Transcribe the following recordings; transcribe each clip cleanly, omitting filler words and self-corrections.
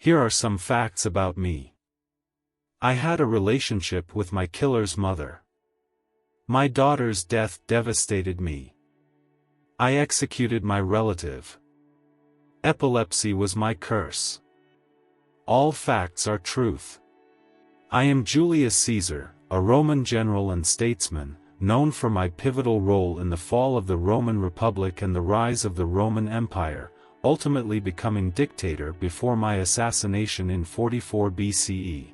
Here are some facts about me. I had a relationship with my killer's mother. My daughter's death devastated me. I executed my relative. Epilepsy was my curse. All facts are truth. I am Julius Caesar, a Roman general and statesman, known for my pivotal role in the fall of the Roman Republic and the rise of the Roman Empire, ultimately becoming dictator before my assassination in 44 BCE.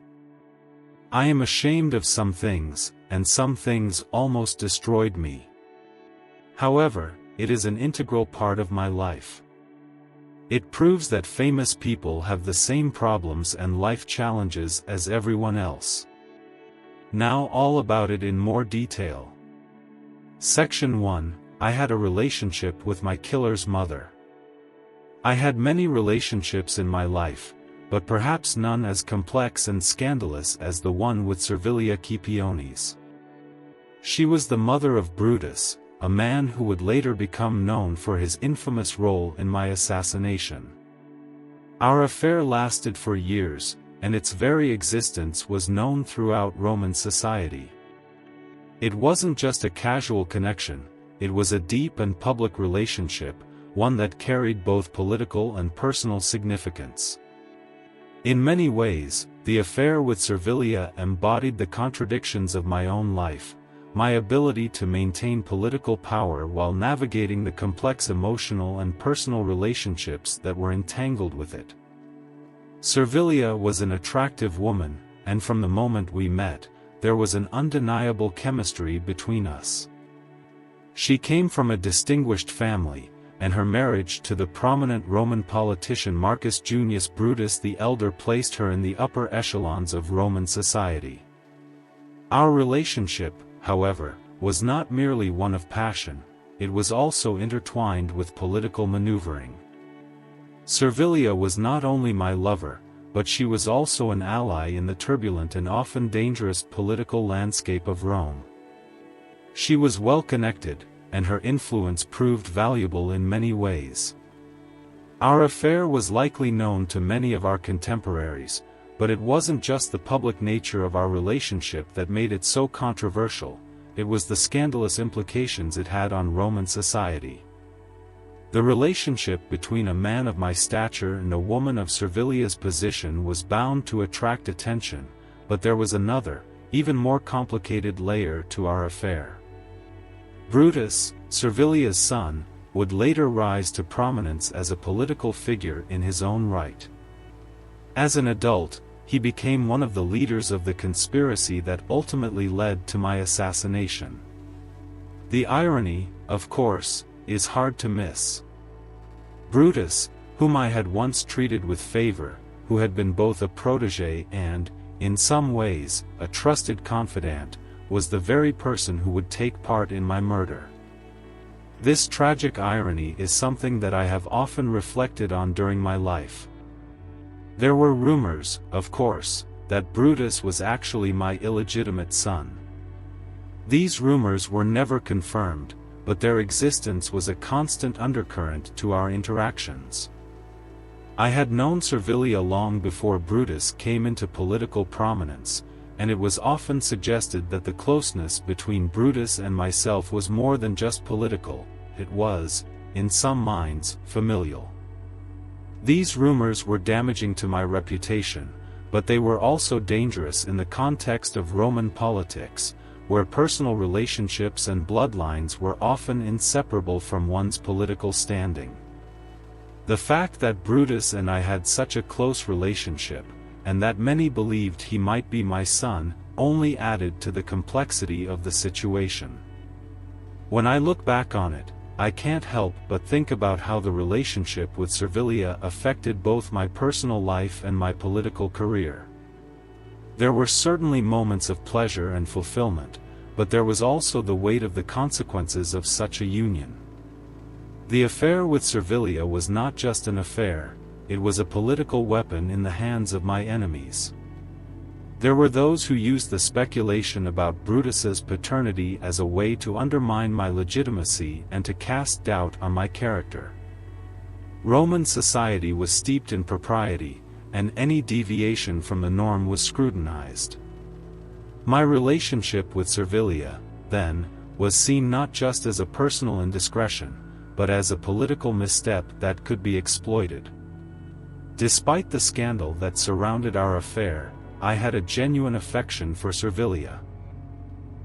I am ashamed of some things, and some things almost destroyed me. However, it is an integral part of my life. It proves that famous people have the same problems and life challenges as everyone else. Now all about it in more detail. Section 1. I had a relationship with my killer's mother. I had many relationships in my life, but perhaps none as complex and scandalous as the one with Servilia Scipionis. She was the mother of Brutus, a man who would later become known for his infamous role in my assassination. Our affair lasted for years, and its very existence was known throughout Roman society. It wasn't just a casual connection, it was a deep and public relationship, one that carried both political and personal significance. In many ways, the affair with Servilia embodied the contradictions of my own life, my ability to maintain political power while navigating the complex emotional and personal relationships that were entangled with it. Servilia was an attractive woman, and from the moment we met, there was an undeniable chemistry between us. She came from a distinguished family, and her marriage to the prominent Roman politician Marcus Junius Brutus the Elder placed her in the upper echelons of Roman society. Our relationship, however, was not merely one of passion, it was also intertwined with political maneuvering. Servilia was not only my lover, but she was also an ally in the turbulent and often dangerous political landscape of Rome. She was well connected, and her influence proved valuable in many ways. Our affair was likely known to many of our contemporaries, but it wasn't just the public nature of our relationship that made it so controversial, it was the scandalous implications it had on Roman society. The relationship between a man of my stature and a woman of Servilia's position was bound to attract attention, but there was another, even more complicated layer to our affair. Brutus, Servilia's son, would later rise to prominence as a political figure in his own right. As an adult, he became one of the leaders of the conspiracy that ultimately led to my assassination. The irony, of course, is hard to miss. Brutus, whom I had once treated with favor, who had been both a protégé and, in some ways, a trusted confidant, was the very person who would take part in my murder. This tragic irony is something that I have often reflected on during my life. There were rumors, of course, that Brutus was actually my illegitimate son. These rumors were never confirmed, but their existence was a constant undercurrent to our interactions. I had known Servilia long before Brutus came into political prominence, and it was often suggested that the closeness between Brutus and myself was more than just political, it was, in some minds, familial. These rumors were damaging to my reputation, but they were also dangerous in the context of Roman politics, where personal relationships and bloodlines were often inseparable from one's political standing. The fact that Brutus and I had such a close relationship, and that many believed he might be my son, only added to the complexity of the situation. When I look back on it, I can't help but think about how the relationship with Servilia affected both my personal life and my political career. There were certainly moments of pleasure and fulfillment, but there was also the weight of the consequences of such a union. The affair with Servilia was not just an affair, it was a political weapon in the hands of my enemies. There were those who used the speculation about Brutus's paternity as a way to undermine my legitimacy and to cast doubt on my character. Roman society was steeped in propriety, and any deviation from the norm was scrutinized. My relationship with Servilia, then, was seen not just as a personal indiscretion, but as a political misstep that could be exploited. Despite the scandal that surrounded our affair, I had a genuine affection for Servilia.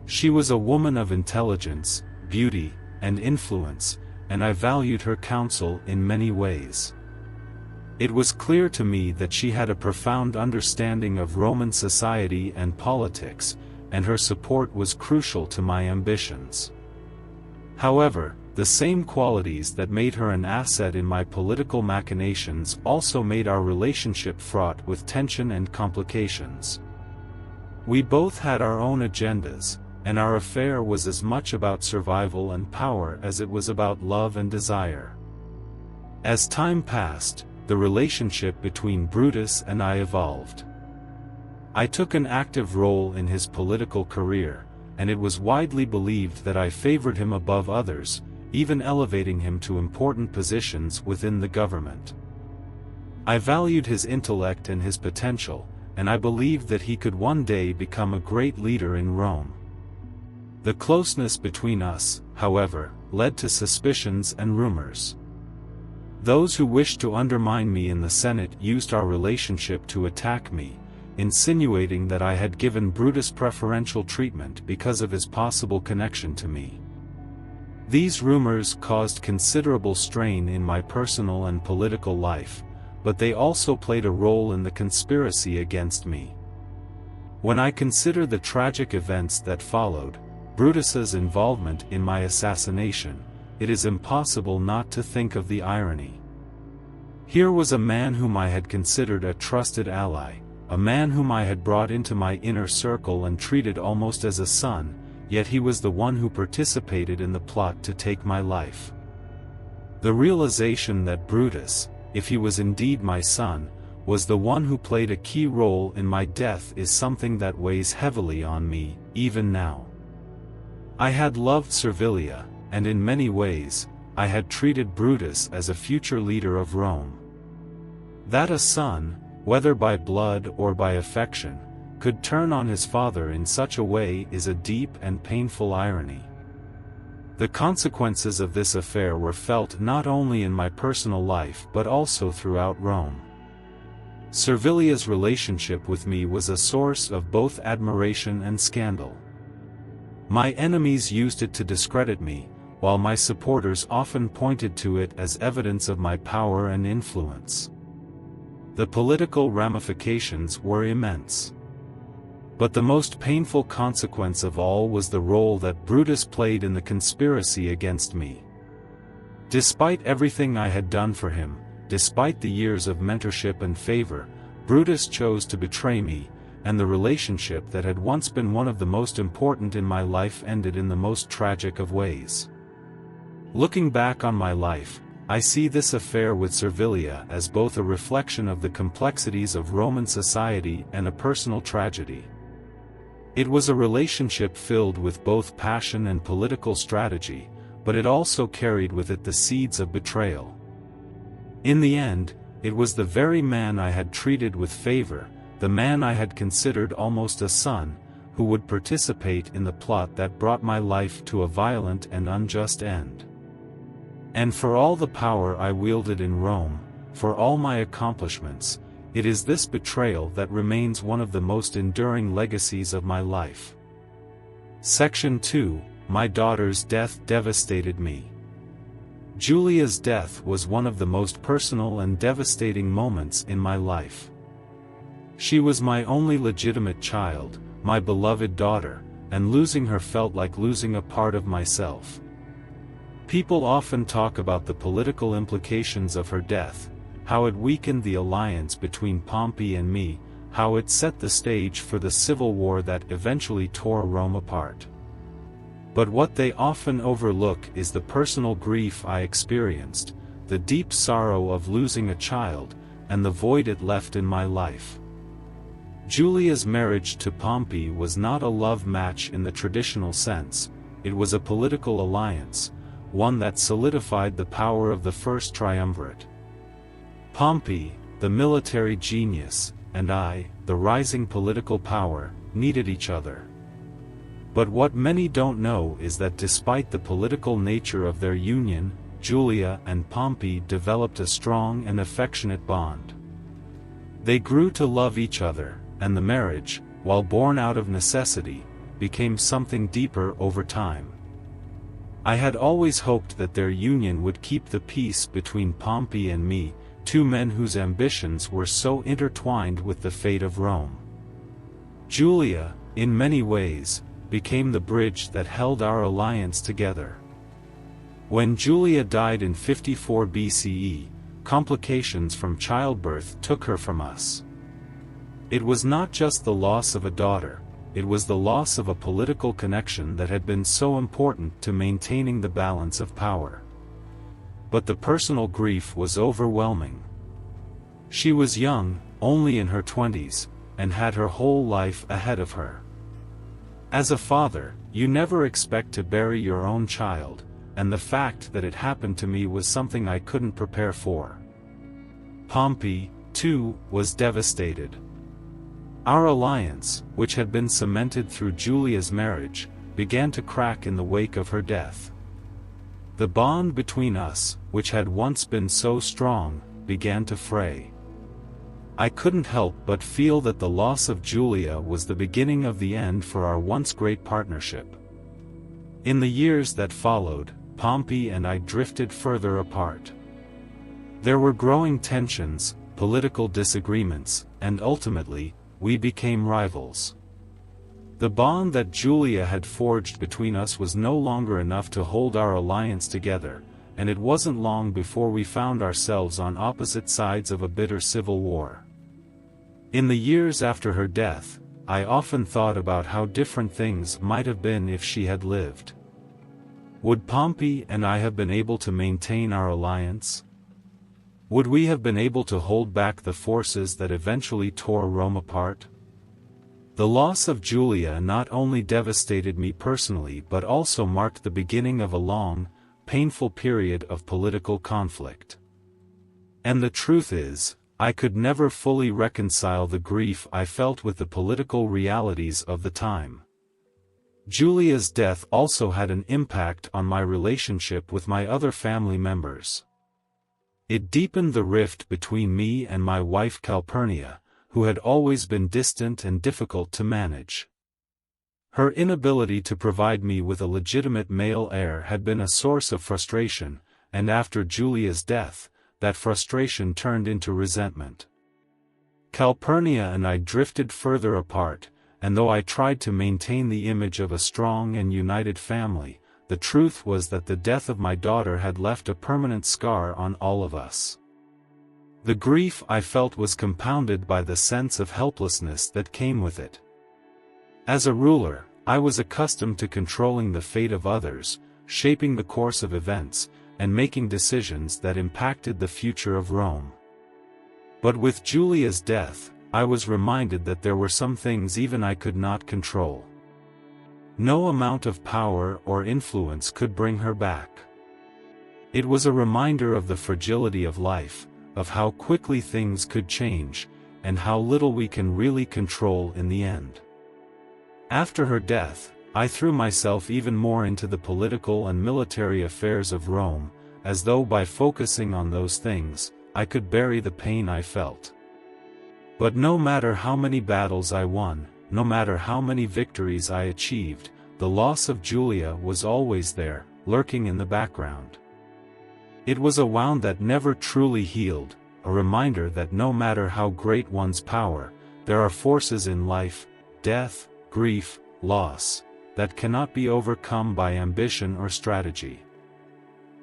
She was a woman of intelligence, beauty, and influence, and I valued her counsel in many ways. It was clear to me that she had a profound understanding of Roman society and politics, and her support was crucial to my ambitions. However, the same qualities that made her an asset in my political machinations also made our relationship fraught with tension and complications. We both had our own agendas, and our affair was as much about survival and power as it was about love and desire. As time passed, the relationship between Brutus and I evolved. I took an active role in his political career, and it was widely believed that I favored him above others, even elevating him to important positions within the government. I valued his intellect and his potential, and I believed that he could one day become a great leader in Rome. The closeness between us, however, led to suspicions and rumors. Those who wished to undermine me in the Senate used our relationship to attack me, insinuating that I had given Brutus preferential treatment because of his possible connection to me. These rumors caused considerable strain in my personal and political life, but they also played a role in the conspiracy against me. When I consider the tragic events that followed, Brutus's involvement in my assassination, it is impossible not to think of the irony. Here was a man whom I had considered a trusted ally, a man whom I had brought into my inner circle and treated almost as a son, yet he was the one who participated in the plot to take my life. The realization that Brutus, if he was indeed my son, was the one who played a key role in my death is something that weighs heavily on me, even now. I had loved Servilia, and in many ways, I had treated Brutus as a future leader of Rome. That a son, whether by blood or by affection, could turn on his father in such a way is a deep and painful irony. The consequences of this affair were felt not only in my personal life but also throughout Rome. Servilia's relationship with me was a source of both admiration and scandal. My enemies used it to discredit me, while my supporters often pointed to it as evidence of my power and influence. The political ramifications were immense. But the most painful consequence of all was the role that Brutus played in the conspiracy against me. Despite everything I had done for him, despite the years of mentorship and favor, Brutus chose to betray me, and the relationship that had once been one of the most important in my life ended in the most tragic of ways. Looking back on my life, I see this affair with Servilia as both a reflection of the complexities of Roman society and a personal tragedy. It was a relationship filled with both passion and political strategy, but it also carried with it the seeds of betrayal. In the end, it was the very man I had treated with favor, the man I had considered almost a son, who would participate in the plot that brought my life to a violent and unjust end. And for all the power I wielded in Rome, for all my accomplishments, it is this betrayal that remains one of the most enduring legacies of my life. Section 2, My daughter's death devastated me. Julia's death was one of the most personal and devastating moments in my life. She was my only legitimate child, my beloved daughter, and losing her felt like losing a part of myself. People often talk about the political implications of her death, how it weakened the alliance between Pompey and me, how it set the stage for the civil war that eventually tore Rome apart. But what they often overlook is the personal grief I experienced, the deep sorrow of losing a child, and the void it left in my life. Julia's marriage to Pompey was not a love match in the traditional sense, it was a political alliance, one that solidified the power of the first triumvirate. Pompey, the military genius, and I, the rising political power, needed each other. But what many don't know is that despite the political nature of their union, Julia and Pompey developed a strong and affectionate bond. They grew to love each other, and the marriage, while born out of necessity, became something deeper over time. I had always hoped that their union would keep the peace between Pompey and me, two men whose ambitions were so intertwined with the fate of Rome. Julia, in many ways, became the bridge that held our alliance together. When Julia died in 54 BCE, complications from childbirth took her from us. It was not just the loss of a daughter, it was the loss of a political connection that had been so important to maintaining the balance of power. But the personal grief was overwhelming. She was young, only in her 20s, and had her whole life ahead of her. As a father, you never expect to bury your own child, and the fact that it happened to me was something I couldn't prepare for. Pompey, too, was devastated. Our alliance, which had been cemented through Julia's marriage, began to crack in the wake of her death. The bond between us, which had once been so strong, began to fray. I couldn't help but feel that the loss of Julia was the beginning of the end for our once great partnership. In the years that followed, Pompey and I drifted further apart. There were growing tensions, political disagreements, and ultimately, we became rivals. The bond that Julia had forged between us was no longer enough to hold our alliance together, and it wasn't long before we found ourselves on opposite sides of a bitter civil war. In the years after her death, I often thought about how different things might have been if she had lived. Would Pompey and I have been able to maintain our alliance? Would we have been able to hold back the forces that eventually tore Rome apart? The loss of Julia not only devastated me personally but also marked the beginning of a long, painful period of political conflict. And the truth is, I could never fully reconcile the grief I felt with the political realities of the time. Julia's death also had an impact on my relationship with my other family members. It deepened the rift between me and my wife Calpurnia, who had always been distant and difficult to manage. Her inability to provide me with a legitimate male heir had been a source of frustration, and after Julia's death, that frustration turned into resentment. Calpurnia and I drifted further apart, and though I tried to maintain the image of a strong and united family, the truth was that the death of my daughter had left a permanent scar on all of us. The grief I felt was compounded by the sense of helplessness that came with it. As a ruler, I was accustomed to controlling the fate of others, shaping the course of events, and making decisions that impacted the future of Rome. But with Julia's death, I was reminded that there were some things even I could not control. No amount of power or influence could bring her back. It was a reminder of the fragility of life, of how quickly things could change, and how little we can really control in the end. After her death, I threw myself even more into the political and military affairs of Rome, as though by focusing on those things, I could bury the pain I felt. But no matter how many battles I won, no matter how many victories I achieved, the loss of Julia was always there, lurking in the background. It was a wound that never truly healed, a reminder that no matter how great one's power, there are forces in life, death, grief, loss, that cannot be overcome by ambition or strategy.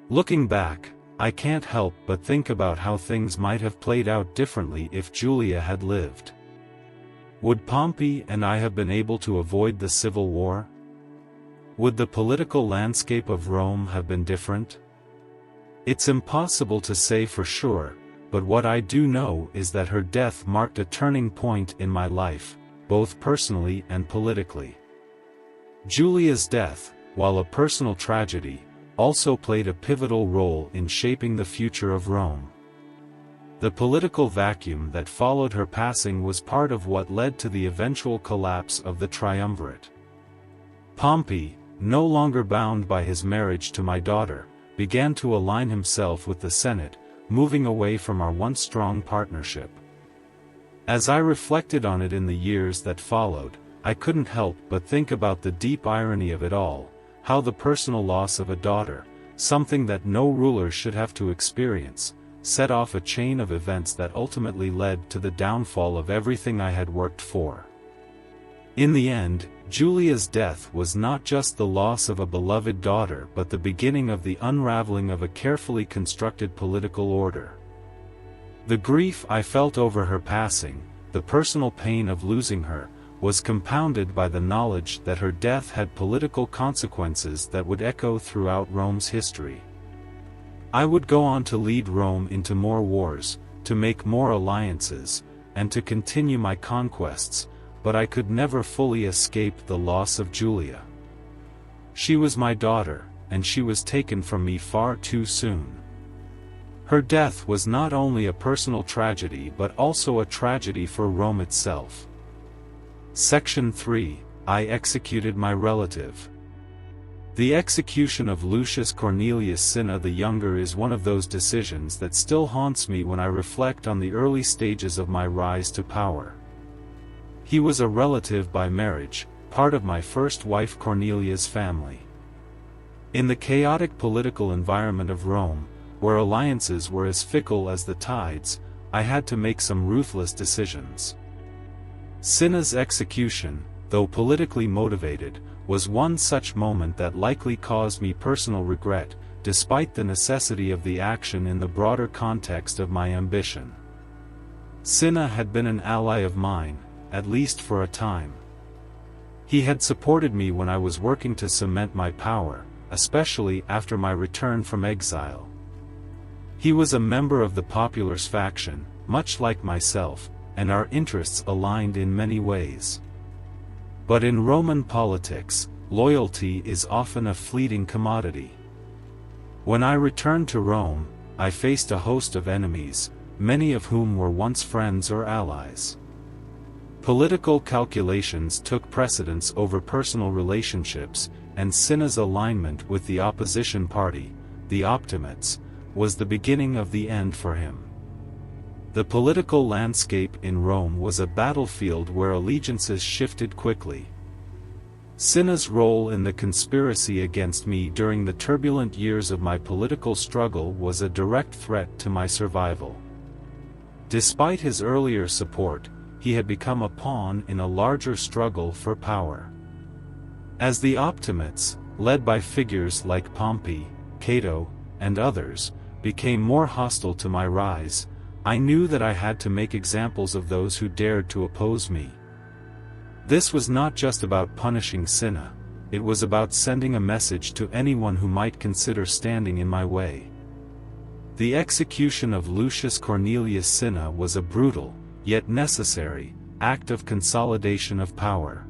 Looking back, I can't help but think about how things might have played out differently if Julia had lived. Would Pompey and I have been able to avoid the civil war? Would the political landscape of Rome have been different? It's impossible to say for sure, but what I do know is that her death marked a turning point in my life, both personally and politically. Julia's death, while a personal tragedy, also played a pivotal role in shaping the future of Rome. The political vacuum that followed her passing was part of what led to the eventual collapse of the triumvirate. Pompey, no longer bound by his marriage to my daughter, began to align himself with the Senate, moving away from our once strong partnership. As I reflected on it in the years that followed, I couldn't help but think about the deep irony of it all, how the personal loss of a daughter, something that no ruler should have to experience, set off a chain of events that ultimately led to the downfall of everything I had worked for. In the end, Julia's death was not just the loss of a beloved daughter but the beginning of the unraveling of a carefully constructed political order. The grief I felt over her passing, the personal pain of losing her, was compounded by the knowledge that her death had political consequences that would echo throughout Rome's history. I would go on to lead Rome into more wars, to make more alliances, and to continue my conquests, but I could never fully escape the loss of Julia. She was my daughter, and she was taken from me far too soon. Her death was not only a personal tragedy but also a tragedy for Rome itself. Section 3. I executed my relative. The execution of Lucius Cornelius Cinna the Younger is one of those decisions that still haunts me when I reflect on the early stages of my rise to power. He was a relative by marriage, part of my first wife Cornelia's family. In the chaotic political environment of Rome, where alliances were as fickle as the tides, I had to make some ruthless decisions. Cinna's execution, though politically motivated, was one such moment that likely caused me personal regret, despite the necessity of the action in the broader context of my ambition. Cinna had been an ally of mine, at least for a time. He had supported me when I was working to cement my power, especially after my return from exile. He was a member of the populace faction, much like myself, and our interests aligned in many ways. But in Roman politics, loyalty is often a fleeting commodity. When I returned to Rome, I faced a host of enemies, many of whom were once friends or allies. Political calculations took precedence over personal relationships, and Cinna's alignment with the opposition party, the Optimates, was the beginning of the end for him. The political landscape in Rome was a battlefield where allegiances shifted quickly. Cinna's role in the conspiracy against me during the turbulent years of my political struggle was a direct threat to my survival. Despite his earlier support, he had become a pawn in a larger struggle for power. As the Optimates, led by figures like Pompey, Cato, and others, became more hostile to my rise, I knew that I had to make examples of those who dared to oppose me. This was not just about punishing Cinna, it was about sending a message to anyone who might consider standing in my way. The execution of Lucius Cornelius Cinna was a brutal, yet necessary, act of consolidation of power.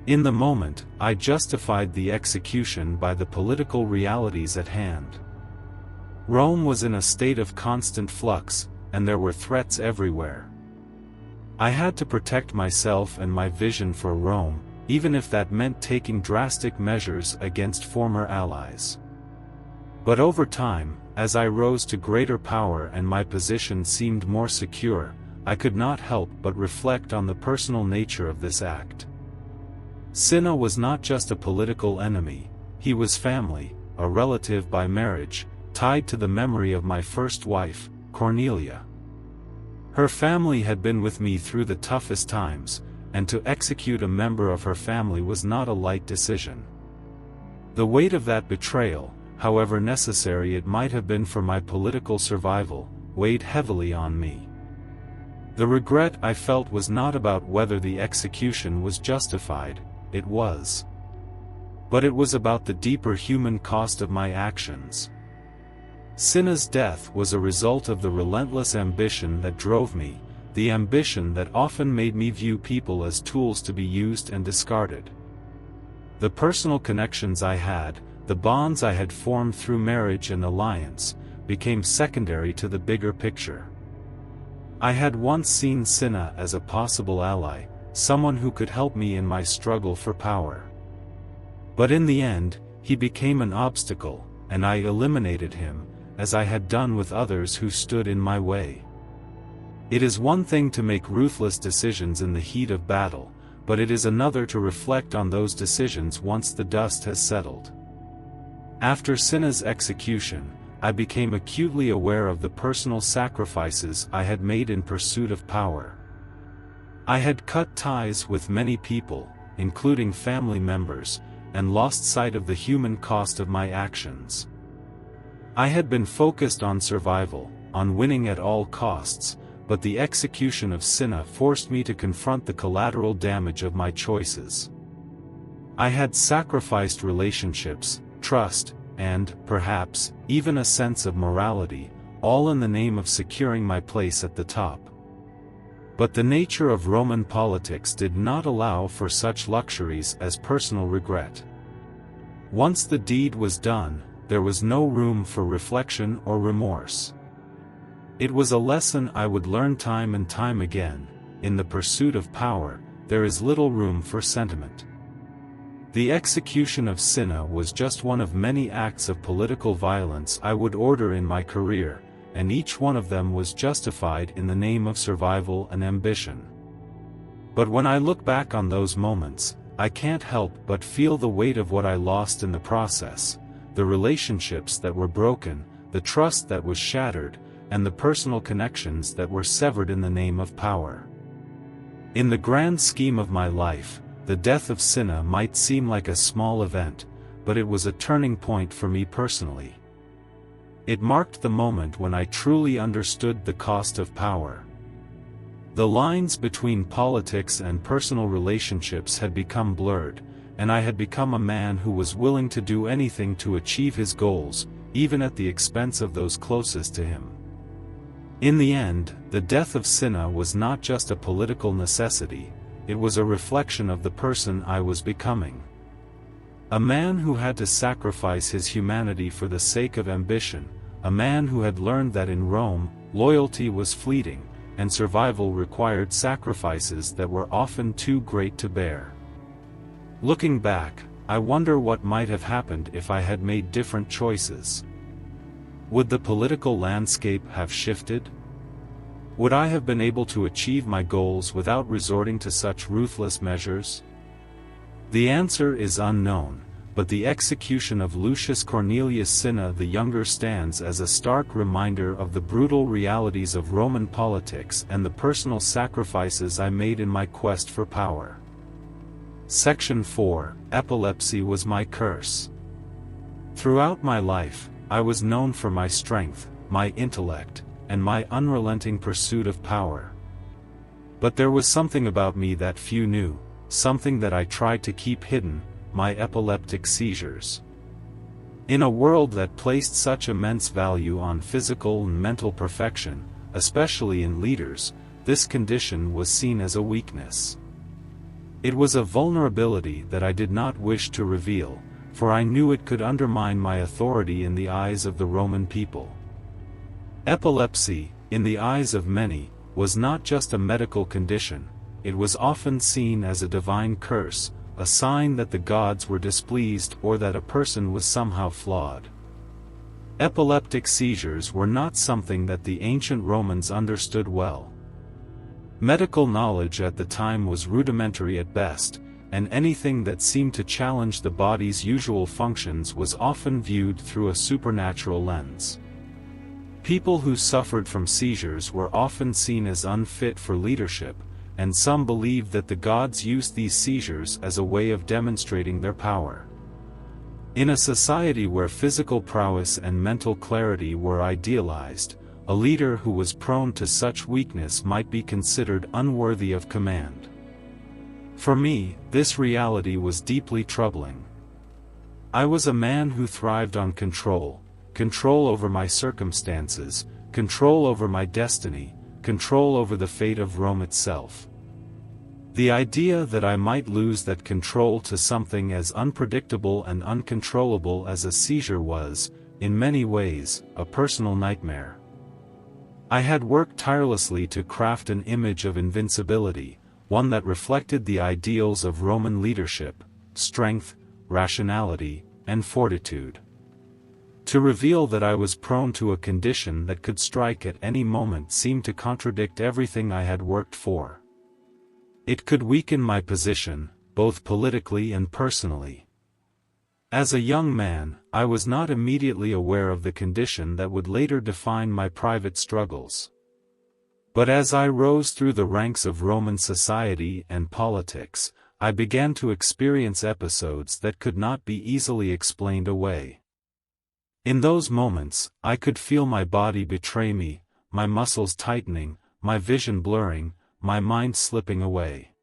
In the moment, I justified the execution by the political realities at hand. Rome was in a state of constant flux, and there were threats everywhere. I had to protect myself and my vision for Rome, even if that meant taking drastic measures against former allies. But over time, as I rose to greater power and my position seemed more secure, I could not help but reflect on the personal nature of this act. Cinna was not just a political enemy, he was family, a relative by marriage, tied to the memory of my first wife, Cornelia. Her family had been with me through the toughest times, and to execute a member of her family was not a light decision. The weight of that betrayal, however necessary it might have been for my political survival, weighed heavily on me. The regret I felt was not about whether the execution was justified, it was. But it was about the deeper human cost of my actions. Cinna's death was a result of the relentless ambition that drove me, the ambition that often made me view people as tools to be used and discarded. The personal connections I had, the bonds I had formed through marriage and alliance, became secondary to the bigger picture. I had once seen Cinna as a possible ally, someone who could help me in my struggle for power. But in the end, he became an obstacle, and I eliminated him, as I had done with others who stood in my way. It is one thing to make ruthless decisions in the heat of battle, but it is another to reflect on those decisions once the dust has settled. After Cinna's execution, I became acutely aware of the personal sacrifices I had made in pursuit of power. I had cut ties with many people, including family members, and lost sight of the human cost of my actions. I had been focused on survival, on winning at all costs, but the execution of Cinna forced me to confront the collateral damage of my choices. I had sacrificed relationships, trust, and, perhaps, even a sense of morality, all in the name of securing my place at the top. But the nature of Roman politics did not allow for such luxuries as personal regret. Once the deed was done, there was no room for reflection or remorse. It was a lesson I would learn time and time again: in the pursuit of power, there is little room for sentiment. The execution of Cinna was just one of many acts of political violence I would order in my career, and each one of them was justified in the name of survival and ambition. But when I look back on those moments, I can't help but feel the weight of what I lost in the process: the relationships that were broken, the trust that was shattered, and the personal connections that were severed in the name of power. In the grand scheme of my life, the death of Cinna might seem like a small event, but it was a turning point for me personally. It marked the moment when I truly understood the cost of power. The lines between politics and personal relationships had become blurred, and I had become a man who was willing to do anything to achieve his goals, even at the expense of those closest to him. In the end, the death of Cinna was not just a political necessity, it was a reflection of the person I was becoming. A man who had to sacrifice his humanity for the sake of ambition, a man who had learned that in Rome, loyalty was fleeting, and survival required sacrifices that were often too great to bear. Looking back, I wonder what might have happened if I had made different choices. Would the political landscape have shifted? Would I have been able to achieve my goals without resorting to such ruthless measures? The answer is unknown, but the execution of Lucius Cornelius Cinna the Younger stands as a stark reminder of the brutal realities of Roman politics and the personal sacrifices I made in my quest for power. Section 4: Epilepsy was my curse. Throughout my life, I was known for my strength, my intellect, and my unrelenting pursuit of power. But there was something about me that few knew, something that I tried to keep hidden: my epileptic seizures. In a world that placed such immense value on physical and mental perfection, especially in leaders, this condition was seen as a weakness. It was a vulnerability that I did not wish to reveal, for I knew it could undermine my authority in the eyes of the Roman people. Epilepsy, in the eyes of many, was not just a medical condition, it was often seen as a divine curse, a sign that the gods were displeased or that a person was somehow flawed. Epileptic seizures were not something that the ancient Romans understood well. Medical knowledge at the time was rudimentary at best, and anything that seemed to challenge the body's usual functions was often viewed through a supernatural lens. People who suffered from seizures were often seen as unfit for leadership, and some believed that the gods used these seizures as a way of demonstrating their power. In a society where physical prowess and mental clarity were idealized, a leader who was prone to such weakness might be considered unworthy of command. For me, this reality was deeply troubling. I was a man who thrived on control over my circumstances, control over my destiny, control over the fate of Rome itself. The idea that I might lose that control to something as unpredictable and uncontrollable as a seizure was, in many ways, a personal nightmare. I had worked tirelessly to craft an image of invincibility, one that reflected the ideals of Roman leadership, strength, rationality, and fortitude. To reveal that I was prone to a condition that could strike at any moment seemed to contradict everything I had worked for. It could weaken my position, both politically and personally. As a young man, I was not immediately aware of the condition that would later define my private struggles. But as I rose through the ranks of Roman society and politics, I began to experience episodes that could not be easily explained away. In those moments, I could feel my body betray me, my muscles tightening, my vision blurring, my mind slipping away.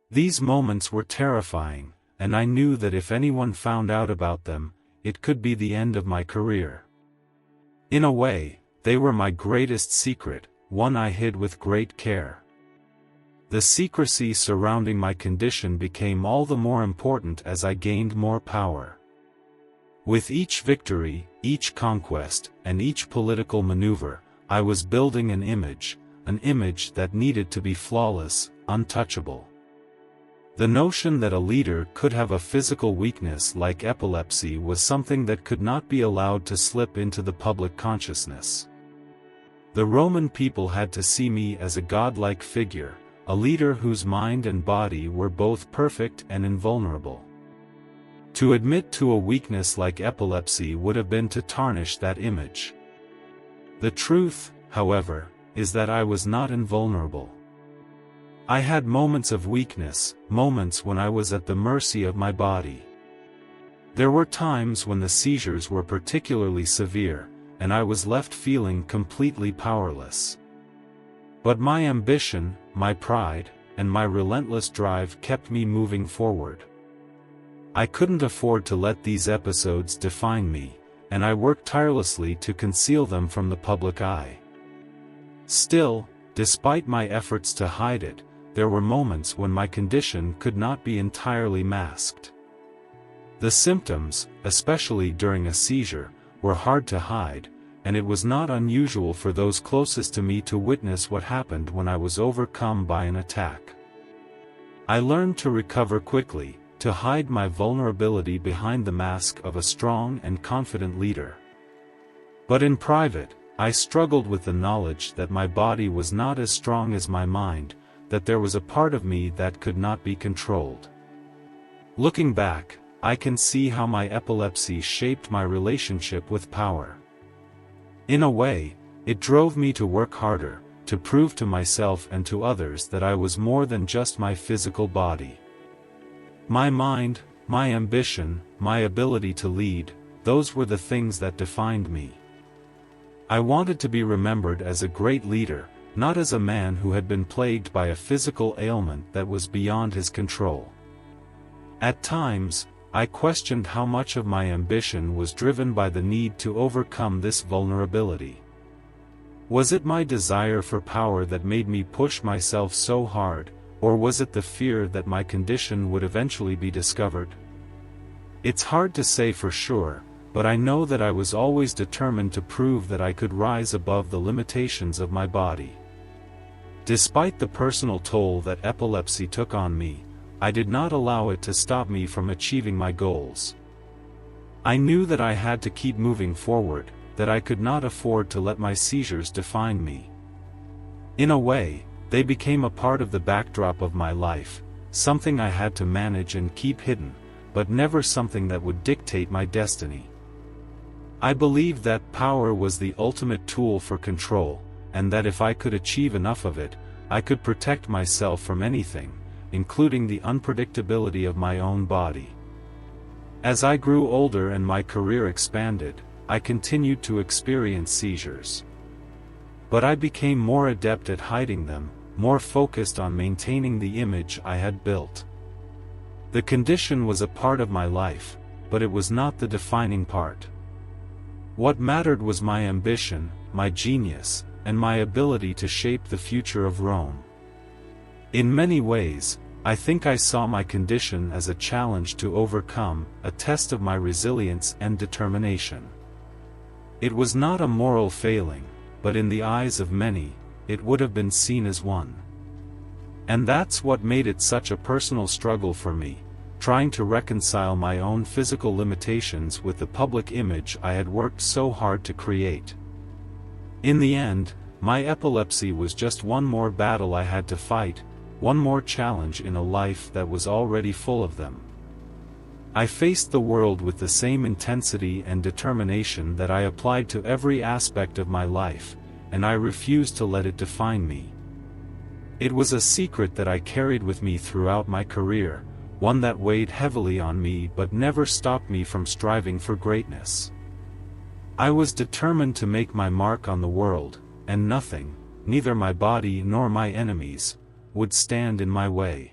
These moments were terrifying, and I knew that if anyone found out about them, it could be the end of my career. In a way, they were my greatest secret, one I hid with great care. The secrecy surrounding my condition became all the more important as I gained more power. With each victory, each conquest, and each political maneuver, I was building an image that needed to be flawless, untouchable. The notion that a leader could have a physical weakness like epilepsy was something that could not be allowed to slip into the public consciousness. The Roman people had to see me as a godlike figure, a leader whose mind and body were both perfect and invulnerable. To admit to a weakness like epilepsy would have been to tarnish that image. The truth, however, is that I was not invulnerable. I had moments of weakness, moments when I was at the mercy of my body. There were times when the seizures were particularly severe, and I was left feeling completely powerless. But my ambition, my pride, and my relentless drive kept me moving forward. I couldn't afford to let these episodes define me, and I worked tirelessly to conceal them from the public eye. Still, despite my efforts to hide it, there were moments when my condition could not be entirely masked. The symptoms, especially during a seizure, were hard to hide, and it was not unusual for those closest to me to witness what happened when I was overcome by an attack. I learned to recover quickly, to hide my vulnerability behind the mask of a strong and confident leader. But in private, I struggled with the knowledge that my body was not as strong as my mind, that there was a part of me that could not be controlled. Looking back, I can see how my epilepsy shaped my relationship with power. In a way, it drove me to work harder, to prove to myself and to others that I was more than just my physical body. My mind, my ambition, my ability to lead, those were the things that defined me. I wanted to be remembered as a great leader, not as a man who had been plagued by a physical ailment that was beyond his control. At times, I questioned how much of my ambition was driven by the need to overcome this vulnerability. Was it my desire for power that made me push myself so hard, or was it the fear that my condition would eventually be discovered? It's hard to say for sure, but I know that I was always determined to prove that I could rise above the limitations of my body. Despite the personal toll that epilepsy took on me, I did not allow it to stop me from achieving my goals. I knew that I had to keep moving forward, that I could not afford to let my seizures define me. In a way, they became a part of the backdrop of my life, something I had to manage and keep hidden, but never something that would dictate my destiny. I believed that power was the ultimate tool for control, and that if I could achieve enough of it, I could protect myself from anything, including the unpredictability of my own body. As I grew older and my career expanded, I continued to experience seizures. But I became more adept at hiding them, more focused on maintaining the image I had built. The condition was a part of my life, but it was not the defining part. What mattered was my ambition, my genius, and my ability to shape the future of Rome. In many ways, I think I saw my condition as a challenge to overcome, a test of my resilience and determination. It was not a moral failing, but in the eyes of many, it would have been seen as one. And that's what made it such a personal struggle for me, trying to reconcile my own physical limitations with the public image I had worked so hard to create. In the end, my epilepsy was just one more battle I had to fight, one more challenge in a life that was already full of them. I faced the world with the same intensity and determination that I applied to every aspect of my life, and I refused to let it define me. It was a secret that I carried with me throughout my career, one that weighed heavily on me but never stopped me from striving for greatness. I was determined to make my mark on the world, and nothing, neither my body nor my enemies, would stand in my way.